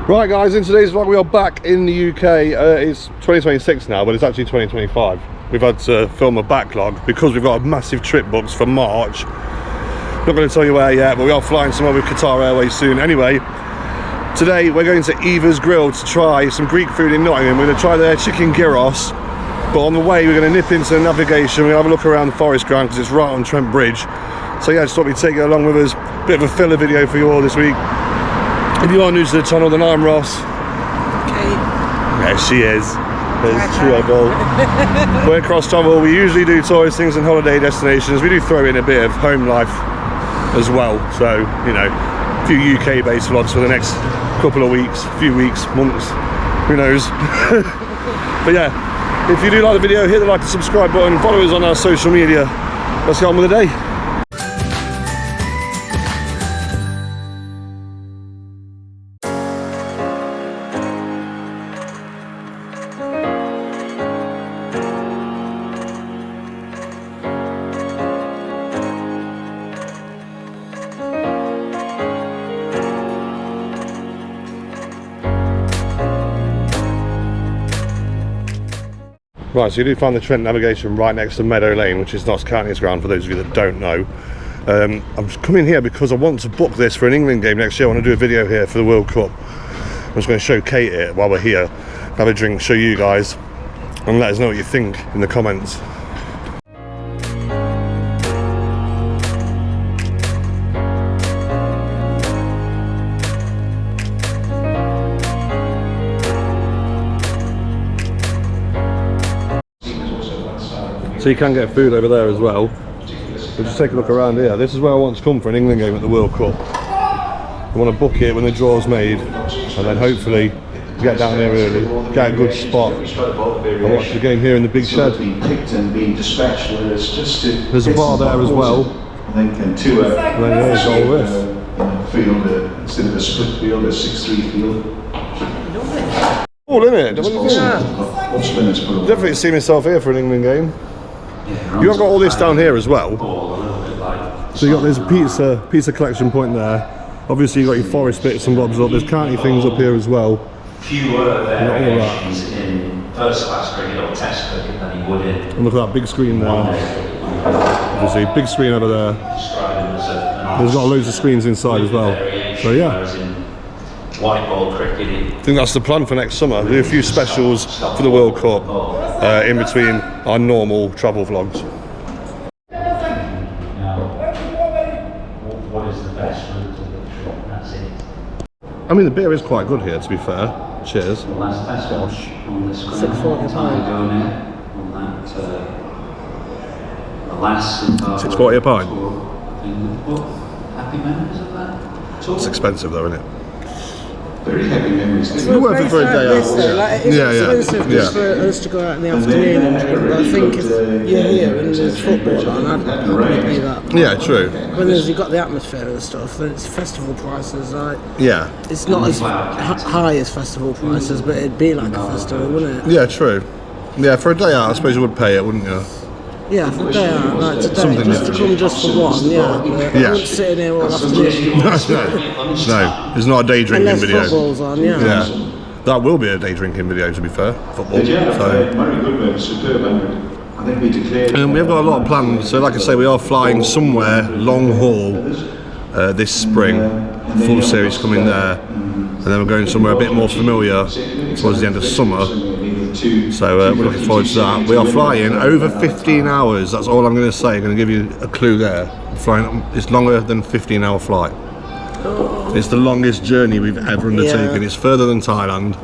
Right guys, in today's vlog we are back in the UK. It's 2026 now, but it's actually 2025. We've had to film a backlog because we've got a massive trip booked for March. Not going to tell you where yet, but we are flying somewhere with Qatar Airways soon. Anyway, today we're going to Eva's Grill to try some Greek food in Nottingham. We're going to try their chicken gyros, but on the way we're going to nip into Navigation. We're going to have a look around the forest ground because it's right on Trent Bridge. So yeah, just thought we'd take you along with us. Bit of a filler video for you all this week. If you are new to the channel, then I'm Ross. Okay. There she is. There's Treble. We're cross travel. We usually do tourist things and holiday destinations. We do throw in a bit of home life as well. So, you know, a few UK based vlogs for the next couple of weeks, few weeks, months, who knows. But yeah, if you do like the video, hit the like and subscribe button, follow us on our social media. Let's get on with the day. Right, so you do find the Trent Navigation right next to Meadow Lane, which is Notts County's ground for those of you that don't know. I'm coming here because I want to book this for an England game next year. I want to do a video here for the World Cup. I'm just going to show Kate it while we're here, have a drink, show you guys, and let us know what you think in the comments. So you can get food over there as well. But just take a look around here. This is where I want to come for an England game at the World Cup. I want to book it when the draw's made, and then hopefully get down here early, get a good spot, and watch the game here in the big shed. There's a bar there as well. And then here's all this. Instead of a split field, a 6-3 field. Cool, isn't it? Definitely see myself here for an England game. You have got all this down here as well. So you got this pizza collection point there. Obviously you got your forest bits and bobs up. There's county things up here as well. Fewer variations in first class cricket or test cricket than you would in. And look at that big screen there. Obviously big screen over there. There's got loads of screens inside as well. So yeah. White ball cricket. I think that's the plan for next summer. Do a few specials for the World Cup in between our normal travel vlogs. What is the best route to the trip? That's it. I mean, the beer is quite good here, to be fair. Cheers. The last test wash on the screen. 640 time ago now on that. The last 640 a pint. Happy memories of that. It's expensive though, isn't it? Very happy memories. It's worth it for a day out. It's expensive just for us to go out in the afternoon and drink, but I think if you're here and there's football on, I'd probably pay that. Yeah, true. When you've got the atmosphere and stuff, then it's festival prices. Like, yeah. It's not as high as festival prices, but it'd be like a festival, wouldn't it? Yeah, true. Yeah, for a day out, I suppose you would pay it, wouldn't you? Yeah, for a day out, like today, something just to come just for one, yeah. But I wouldn't sit in here all afternoon. No, it's not a day drinking Unless video. football's on, yeah. Yeah, that will be a day drinking video, to be fair. Football. Yeah, so. very good man, superb. I think we declared. And we have got a lot of plans. So, like I say, we are flying somewhere long haul this spring. Full series coming there, and then we're going somewhere a bit more familiar towards the end of summer. So we're looking forward to that. We are flying over 15 hours. That's all I'm going to say. I'm going to give you a clue there. Flying, it's longer than 15-hour flight. It's the longest journey we've ever undertaken. Yeah. It's further than Thailand.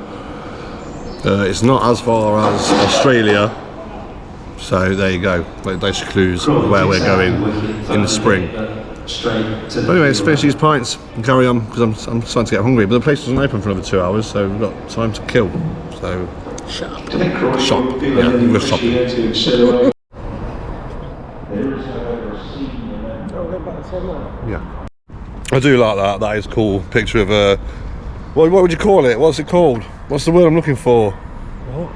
It's not as far as Australia. So there you go. Those clues of where we're going in the spring. But anyway, let's finish these pints and carry on because I'm starting to get hungry. But the place doesn't open for another 2 hours, so we've got time to kill. So. Shop. Yeah, we're shopping. Yeah. I do like that. That is cool. Picture of a. What would you call it? What's it called? What's the word I'm looking for? What?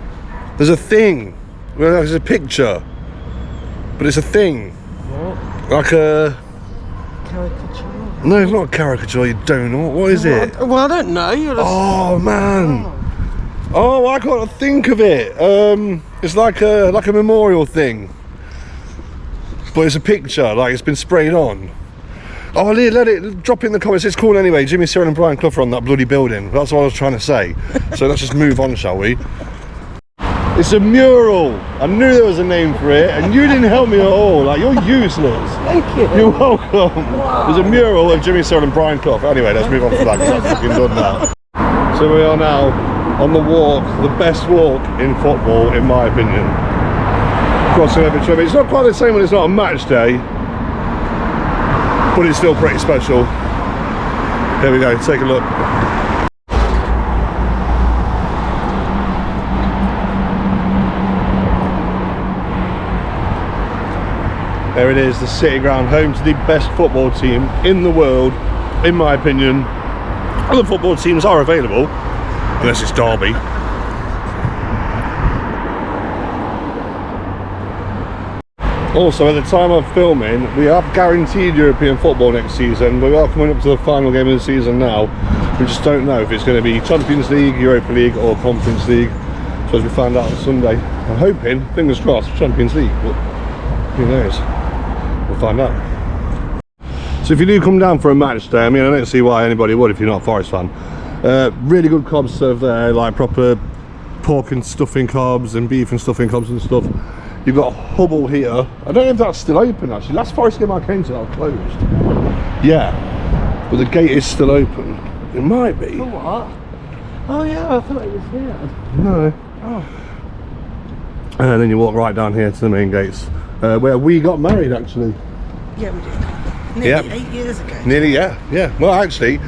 There's a thing. Well, there's a picture, but it's a thing. What? Like a. Caricature. No, it's not a caricature, you donut. What is it? Well, I don't know. You're just... Oh man! Oh, I can't think of it. It's like a memorial thing, but it's a picture, like it's been sprayed on. Oh, let it drop it in the comments. It's cool anyway. Jimmy, Cyril, and Brian Clough are on that bloody building. That's what I was trying to say. So let's just move on, shall we? It's a mural. I knew there was a name for it, and you didn't help me at all. Like, you're useless. Thank you. You're welcome. Wow. There's a mural of Jimmy, Cyril, and Brian Clough. Anyway, let's move on from that because that's fucking done now. So we are now on the walk, the best walk in football, in my opinion. Crossing over Trent. It's not quite the same when it's not a match day, but it's still pretty special. Here we go, take a look. There it is, the City Ground, home to the best football team in the world, in my opinion. Other football teams are available, unless it's Derby. Also, at the time of filming, we have guaranteed European football next season. We are coming up to the final game of the season now. We just don't know if it's going to be Champions League, Europa League or Conference League. So as we find out on Sunday, I'm hoping, fingers crossed, Champions League, but who knows? We'll find out. So if you do come down for a match day, I mean, I don't see why anybody would if you're not a Forest fan. Really good cobs served there, like proper pork and stuffing cobs and beef and stuffing cobs and stuff. You've got a Hubble here. I don't know if that's still open actually. Last Forest game I came to, that was closed. Yeah, but the gate is still open. It might be. For what? Oh yeah, I thought it was here. No. Oh. And then you walk right down here to the main gates, where we got married actually. Yeah, we did. Nearly 8 years ago. Nearly, yeah. Well, actually,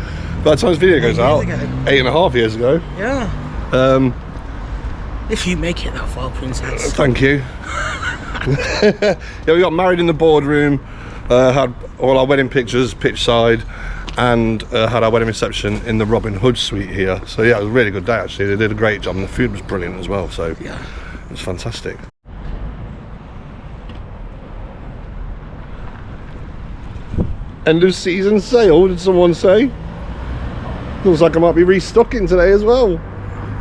by the time this video goes out, 8.5 years ago. Yeah. If you make it that far, Princess. Thank you. Yeah, we got married in the boardroom, had all our wedding pictures pitch side, and had our wedding reception in the Robin Hood suite here. So yeah, it was a really good day actually. They did a great job and the food was brilliant as well, so yeah, it was fantastic. End of season sale, did someone say? Looks like I might be restocking today as well.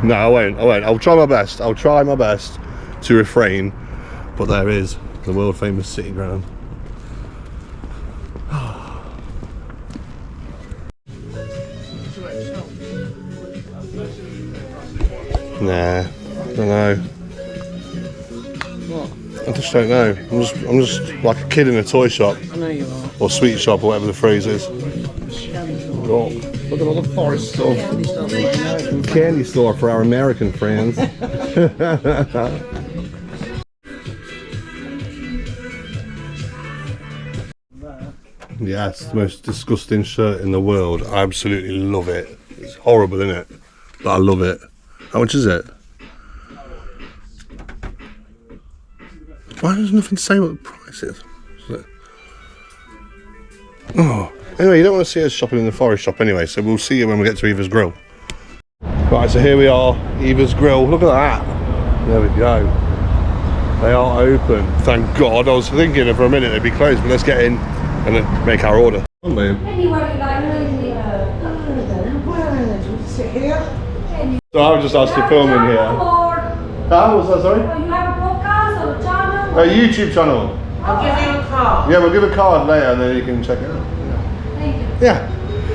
No, I won't. I'll try my best. I'll try my best to refrain. But there is the world famous City Ground. Nah, I don't know. What? I just don't know. I'm just like a kid in a toy shop. I know you are. Or sweet shop or whatever the phrase is. Look at all the Forest stuff. Candy store for our American friends. Yeah, it's the most disgusting shirt in the world. I absolutely love it. It's horrible, isn't it? But I love it. How much is it? Why there's nothing to say what the price is? Oh. Anyway, you don't want to see us shopping in the Forest shop anyway, so we'll see you when we get to Eva's Grill. Right, so here we are, Eva's Grill. Look at that. There we go. They are open. Thank God. I was thinking for a minute they'd be closed, but let's get in and then make our order. Anywhere you like, Sit here. So I was just asked to film in here. How was that, sorry? You have a podcast or a channel? A YouTube channel. I'll give you a card. Yeah, we'll give a card later and then you can check it out. Thank you. Yeah.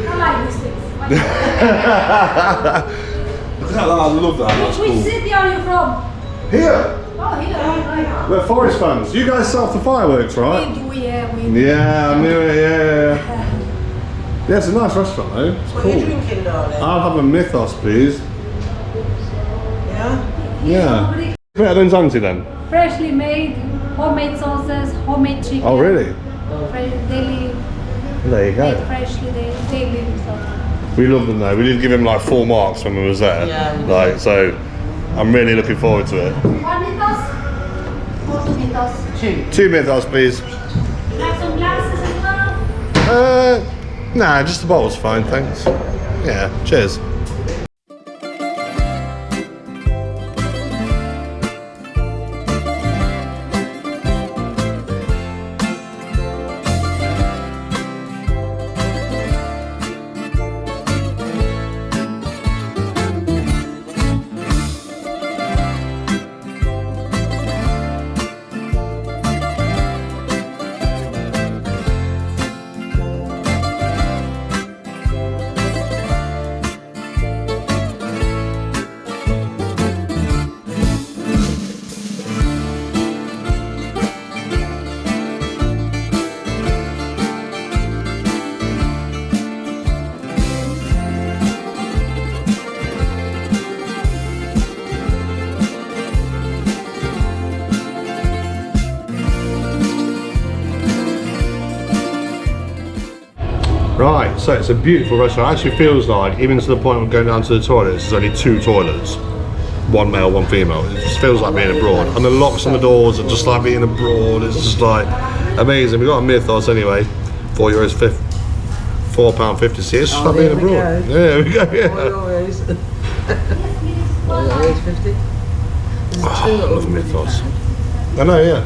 I like these things. Look at that, I love that. That's Which cool. city are you from? Here, Oh, here. we're Forest fans. You guys set off the fireworks, right? We do, yeah. We do. Yeah, I knew it, yeah. Yeah, it's a nice restaurant though. It's What are you cool. drinking, darling? I'll have a mythos, please. Yeah? Yeah. Better than Zanti then? Freshly made, homemade sauces, homemade chicken. Oh, really? Daily, There you made go. freshly, daily. So. We love them though. We did give him like 4 marks when we was there. Yeah, we did. Like, so I'm really looking forward to it. 1 mythos or 2 mythos? 2 mythos, please. Have some glasses as well? Nah, just the bottle's fine, thanks. Yeah, cheers. Right, so it's a beautiful restaurant. It actually feels like, even to the point of going down to the toilets, there's only 2 toilets. One male, one female. It just feels like being abroad. And the locks on the doors are just like being abroad. It's just like amazing. We got a Mythos anyway, €4.50. £4.50. See, it's just like being abroad. Yeah, there we go. Yeah. €4.50. Oh, I love Mythos. I know, yeah.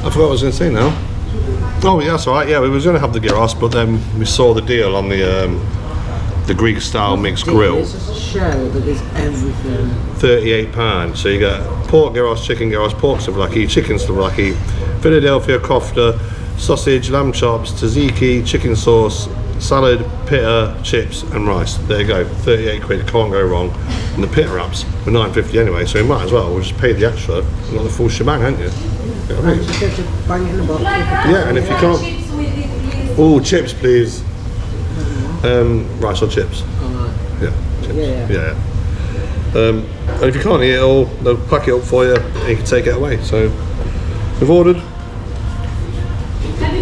I forgot what I was going to say now. Oh, yeah, that's all right. Yeah, we was going to have the gyros, but then we saw the deal on the Greek style mixed grill. It's just a show that is everything. £38. So you get pork gyros, chicken gyros, pork souvlaki, chicken souvlaki, Philadelphia kofta, sausage, lamb chops, tzatziki, chicken sauce, salad, pitta, chips and rice. There you go, 38 quid, can't go wrong. And the pitta wraps were £9.50 anyway, so we might as well. We'll just pay the extra and got the full shebang, haven't you? You know what I mean? Just get to bang it in the box. Yeah, and if you can't... Oh, chips please. Rice or chips? Yeah, chips. Yeah. And if you can't eat it all, they'll pack it up for you and you can take it away. So we've ordered.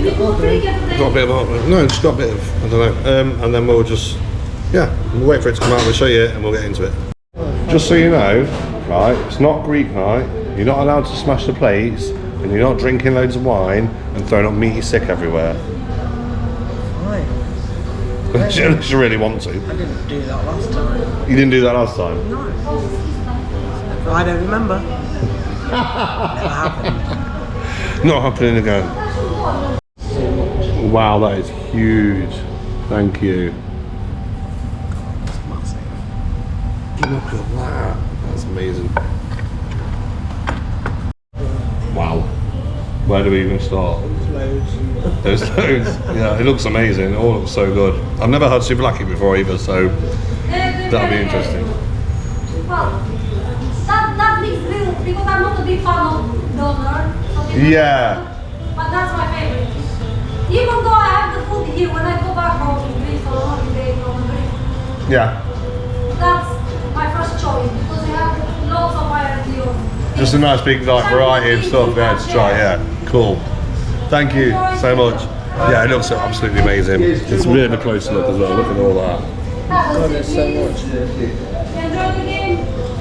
Got a bit of, no, just got a bit of, I don't know. And then we'll just, we'll wait for it to come out, we'll show you it and we'll get into it. Just so you know, right, it's not Greek night, you're not allowed to smash the plates, and you're not drinking loads of wine and throwing up meaty sick everywhere. Why? Unless you really want to. I didn't do that last time. You didn't do that last time? No. I don't remember. Never happened. Not happening again. Wow, that is huge. Thank you. That's massive. Look at that. That's amazing. Wow. Where do we even start? Loads. There's loads. Yeah, it looks amazing. It all looks so good. I've never had souvlaki before either, so that'll be interesting. Well, that makes real because I'm not a big fan of doner. So Yeah. But that's my favorite. Even though I have the food here when I go back home to Greece or holiday or Greece, Yeah. that's my first choice because they have lots of variety of. Just a nice big like variety of stuff there to try. Yeah. Cool. Thank you so much. Yeah, it looks absolutely amazing. It's really close look as well. Look at all that. God, there's so much. Enjoy the game.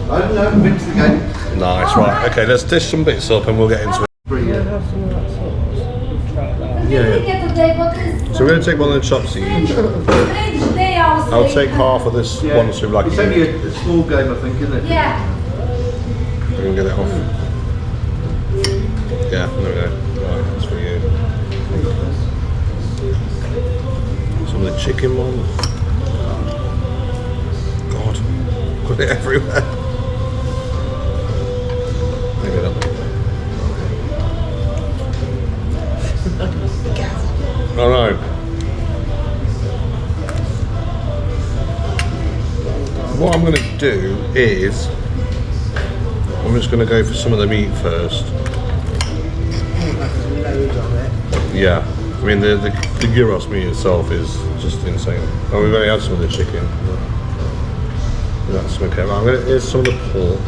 I haven't been to the game. Nice. Right. Okay. Let's dish some bits up and we'll get into it. Yeah, have some of that sauce. Try it out. Yeah. Today, but it's So we're going to take one of the chops each. strange day, I was I'll saying. take half of this one souvlaki. It's only a small game, I think, isn't it? Yeah. We're going to get it off. Yeah, there we go. Right, that's for you. Some of the chicken ones. God, got it everywhere. Maybe not. I know. What I'm going to do is I'm just going to go for some of the meat first. Loads of it. Yeah, I mean the gyros meat itself is just insane. Oh, we've only had some of the chicken. That's okay. Right, here's some of the pork.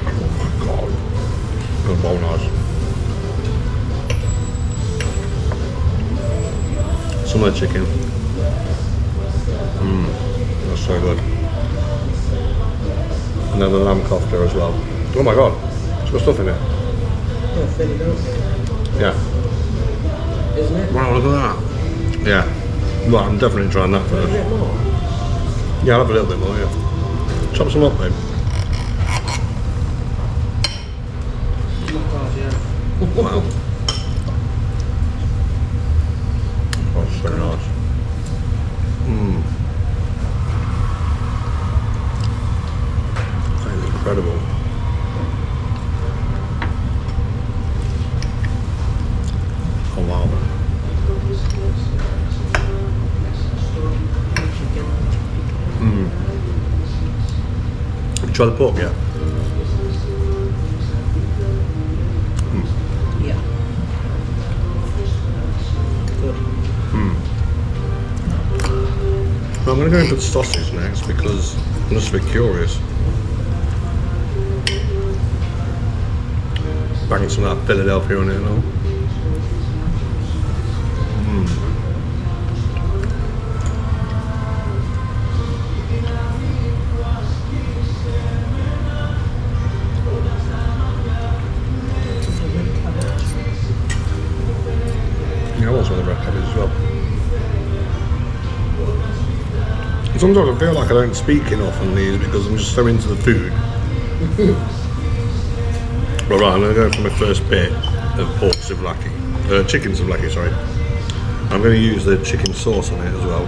Oh my god, good bolognese. Some of the chicken. That's so good. And then the lamb kofta as well. Oh my god, it's got stuff in it. Yeah, Philadelphia. Yeah. Isn't it? Wow, look at that. Yeah. Well, I'm definitely trying that A first. bit more. Yeah, I'll have a little bit more, yeah. Chop some up, babe. Not bad, yeah. Wow. Oh, so nice. That is incredible. Oh, wow. Have you tried the pork yet? Yeah. Good. Well, I'm going to go into the sausage next because I'm just a bit curious. Banging some of that Philadelphia on it and all. Sometimes I feel like I don't speak enough on these because I'm just so into the food. But right, I'm going to go for my first bit of pork souvlaki. Chicken souvlaki, sorry. I'm going to use the chicken sauce on it as well.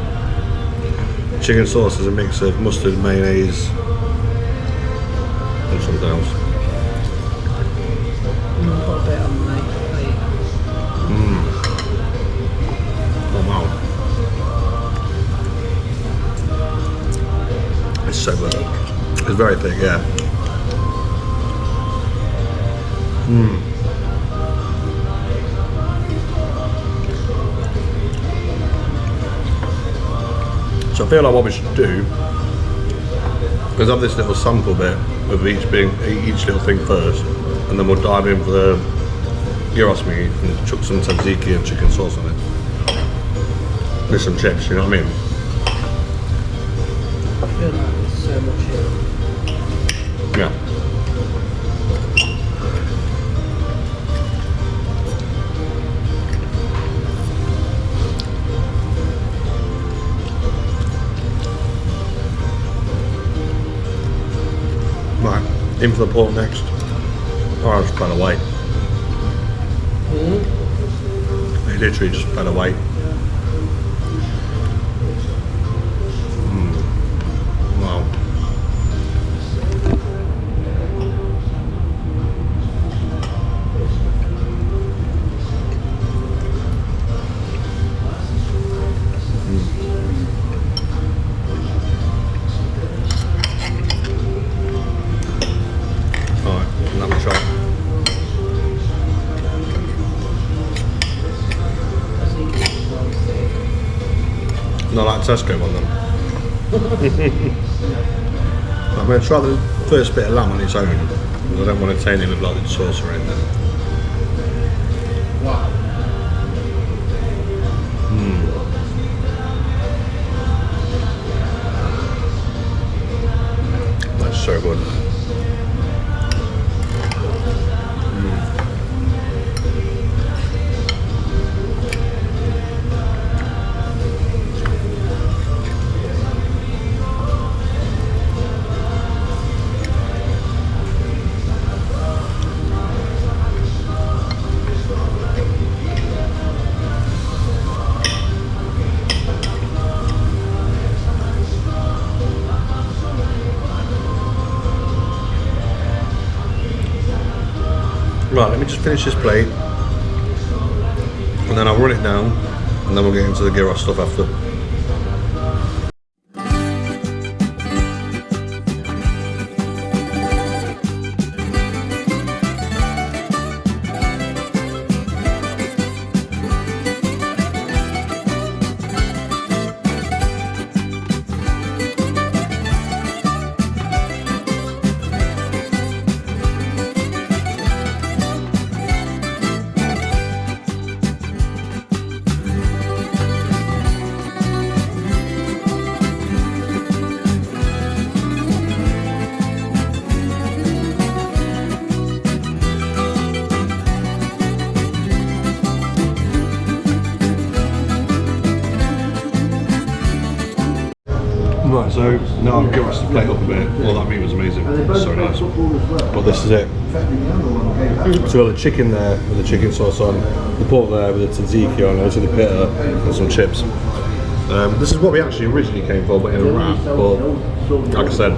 Chicken sauce is a mix of mustard, mayonnaise and something else. I've got a bit on my plate. Oh wow. It's so good. It's very thick, yeah. So I feel like what we should do is have this little sample bit of each little thing first, and then we'll dive in for the gyros meat and chuck some tzatziki and chicken sauce on it. With some chips, you know what I mean? I feel like there's so much here. Yeah. Right, in for the pork next. Oh, I just better wait. They literally just better wait. Wow. Alright, another shot. Not like Tesco one then. I'm going to try the first bit of lamb on its own, because I don't want to taint it with like the sauce or anything. Wow. That's so good. Right, let me just finish this plate, and then I'll run it down, and then we'll get into the gyros stuff after. Right, so now I've gyros the plate up a bit. Well, that meat was amazing. So nice. But this is it. So we've got the chicken there with the chicken sauce on, the pork there with the tzatziki on, obviously the pita and some chips. This is what we actually originally came for, but in a wrap. But like I said,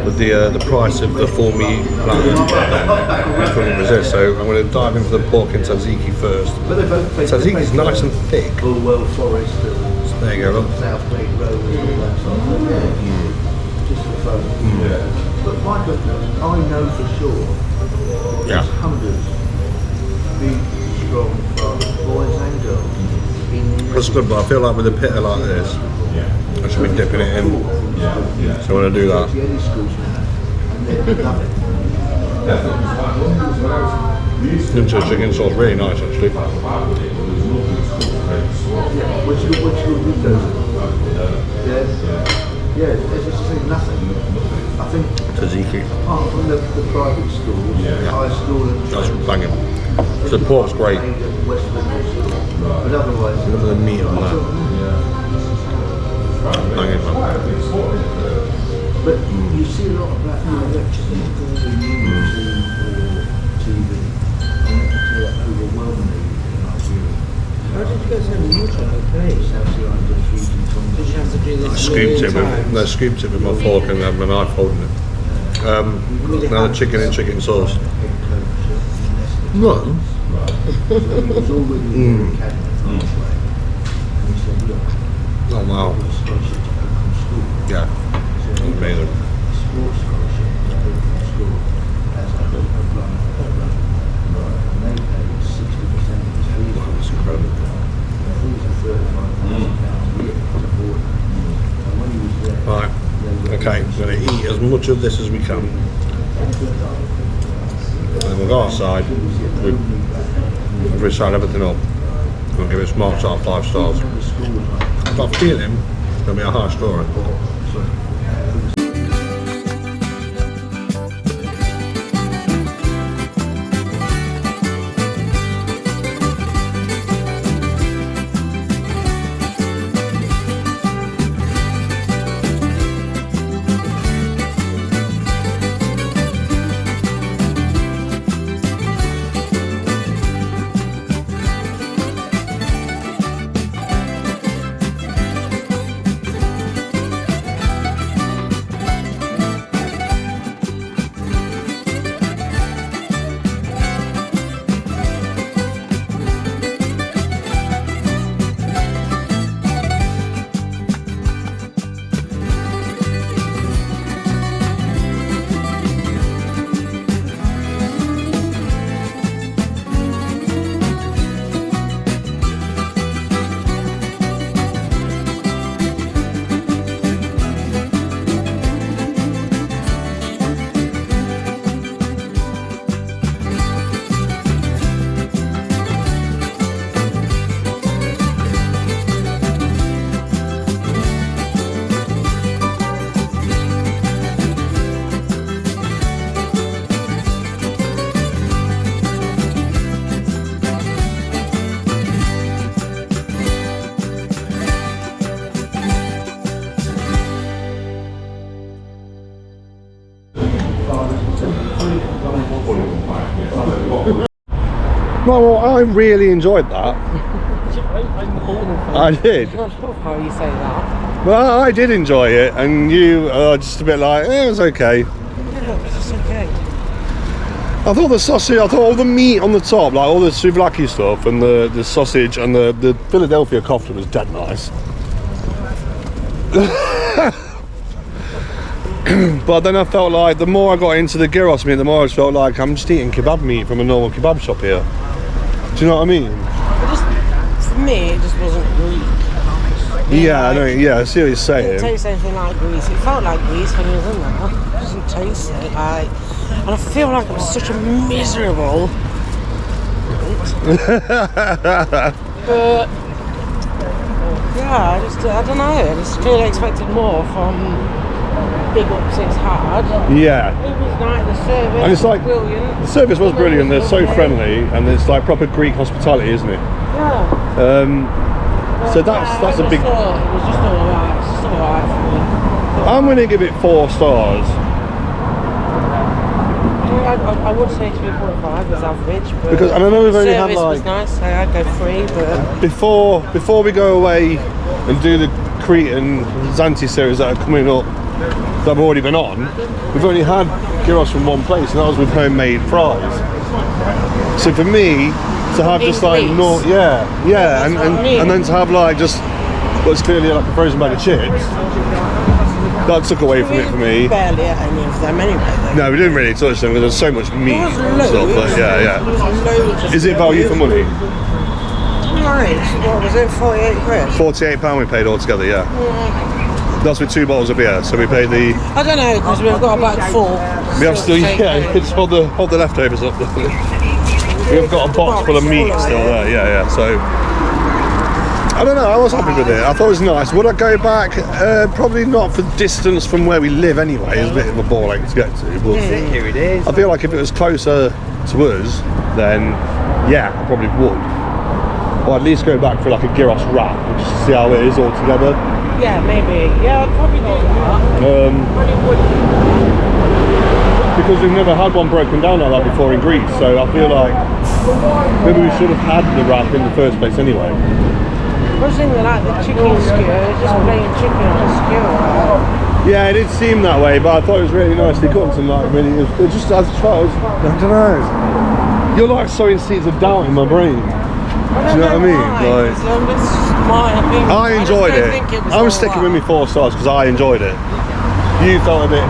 with the price of the full meat platter, I couldn't resist. So I'm going to dive into the pork and tzatziki first. Tzatziki is nice and thick. Forest. There you go, look. South Main Road and all that sort of thing. Just for fun. But Michael, I know for sure there's hundreds big, strong farmers, boys and girls. That's good, but I feel like with a pita like this, I should be dipping it in. So I'm going to do that. Any schools now, and they love it. Into chicken sauce, really nice actually. Which you do those? Yeah, it's just saying nothing. I think Tzatziki. apart from the private schools, high school and That's banging. So the pork's great. But otherwise, Look at the meat on that. Banging, man. But you see a lot of that now, actually, going on YouTube or TV, and it's overwhelmingly like viewing. How did you get so neutral? Okay. That's the idea of eating something. Did you have to do this? Scooped it with my fork and had my knife holding it. Now the chicken and chicken sauce. No. It was already in the academy and he said, look, Oh wow. the scholarship to open school. Yeah. Amazing. Sports scholarship to open school as a run, and they paid 60% of his fees. That's incredible. The fees are £35,000 a year to board. And when he was there, Right. Okay, we're going to eat as much of this as we can. And then we'll go outside, we'll recite everything up, and we'll give it marks out of 5 stars. I've got a feeling it's going to be a high scorer. Well, I really enjoyed that. I did. I'm not sure how you say that. Well, I did enjoy it, and you are just a bit like, it was okay. Yeah, it was just okay. I thought the sausage, I thought all the meat on the top, like all the souvlaki stuff, and the sausage and the Philadelphia kofta was dead nice. But then I felt like the more I got into the gyros meat, the more I just felt like I'm just eating kebab meat from a normal kebab shop here. Do you know what I mean? It just, for me, it just wasn't Greek. Yeah, I know. Yeah, I see what you're It saying. didn't taste anything like grease. It felt like grease when he was in there. It doesn't taste it like. And I feel like it was such a miserable. But yeah, I don't know. I just feel I expected more from Big Up 6 Hard. Yeah. It was like the service. And it's like brilliant. the service was brilliant. They're so friendly, and it's like proper Greek hospitality, isn't it? Yeah. So that's a big. It was just alright. It's just alright for me. I'm going to give it 4 stars. I would say 3.5 is average, but Because, and I know we've only had service was like nice, so I'd go 3, but before we go away and do the Crete and Zante series that are coming up that have already been on, we've only had gyros from one place, and that was with homemade fries. So for me to have just like Greece. no, yeah, That's what I mean. and then to have like just what's clearly like a frozen bag of chips, that took away from it for me. barely ate any of them anyway. Though. No, we didn't really touch them because there's so much meat There was and stuff. loads. But yeah. There was loads of Is it value for money? Nice. What was it? 48 quid. £48 we paid altogether, yeah. That's with 2 bottles of beer, so we paid the. I don't know because we've got a bag full. We have still, yeah, it's hold the leftovers up. We've got a box full of meat still there, yeah. So I don't know, I was happy with it. I thought it was nice. Would I go back? Probably not for distance from where we live anyway. It's a bit of a ball ache to get to. But Here it is. I feel like if it was closer to us, then yeah, I probably would. Or at least go back for like a gyros wrap and just see how it is all together. Yeah, maybe. Yeah, I'd probably do that. But it wouldn't. Because we've never had one broken down like that before in Greece, so I feel like maybe we should have had the wrap in the first place anyway. I was thinking like the chicken skewer, just plain chicken on a skewer. Yeah, it did seem that way, but I thought it was really nicely cooked and like really, it just, I don't know. You're like sowing seeds of doubt in my brain. Do you know what I mean? Like, It's my opinion. I enjoyed just it. don't think was I was all sticking that. with me 4 stars because I enjoyed it. You felt a bit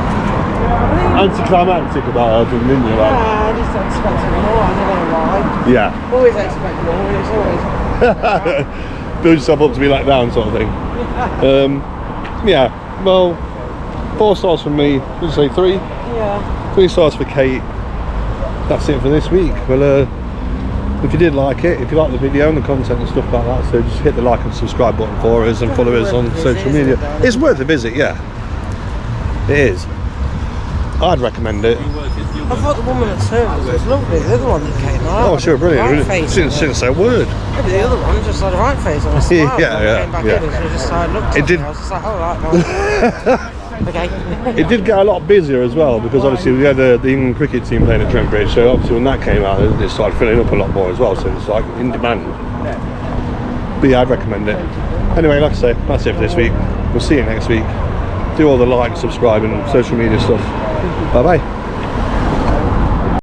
anticlimactic about it, didn't you? Like, Yeah, I just expected more, I don't know why. yeah. Always expect more, it's always... Build yourself up to be let down sort of thing. Yeah, well, 4 stars from me. Let's say 3. Yeah. 3 stars for Kate. That's it for this week. Well, if you did like it, if you like the video and the content and stuff like that, so just hit the like and subscribe button for us and follow us on social media. It's worth a visit, yeah. It is. I'd recommend it. I thought the woman at service was lovely, the other one that came out. Oh, sure, brilliant. Right face. Shouldn't say a word. Maybe the other one just had a right face on a smile. Yeah, Came back yeah. in and she just started looking It at did- me. I was just like, oh, right, no. Okay. It did get a lot busier as well because obviously we had the England cricket team playing at Trent Bridge, so obviously when that came out it started filling up a lot more as well, so it's like in demand. But yeah, I'd recommend it. Anyway, like I say, that's it for this week. We'll see you next week. Do all the like, subscribe and social media stuff. Bye bye.